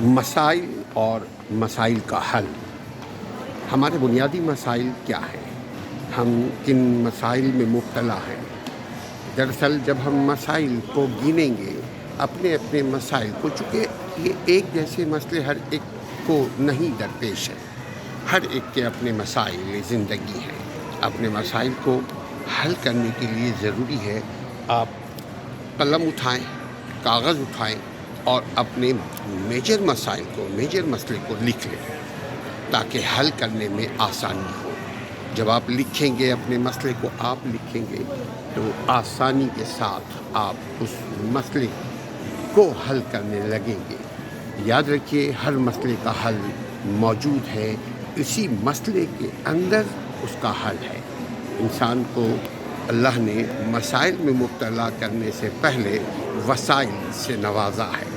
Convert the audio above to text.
मसाइल और मसाइल का हल। हमारे बुनियादी मसाइल क्या हैं? हम किन मसाइल में मुब्तला हैं? दरअसल जब हम मसाइल को गिनेंगे, अपने-अपने मसाइल को, चूँकि ये एक जैसे मसले हर एक को नहीं दरपेश हैं। हर एक के अपने मसाइल ज़िंदगी हैं। अपने मसाइल को हल करने के लिए ज़रूरी है आप कलम उठाएँ, कागज़ उठाएँ और अपने मेजर मसले को लिख लें, ताकि हल करने में आसानी हो। जब आप लिखेंगे, अपने मसले को आप लिखेंगे, तो आसानी के साथ आप उस मसले को हल करने लगेंगे। याद रखिए, हर मसले का हल मौजूद है, इसी मसले के अंदर उसका हल है। इंसान को अल्लाह ने मसाइल में मुब्तला करने से पहले वसाइल से नवाज़ा है।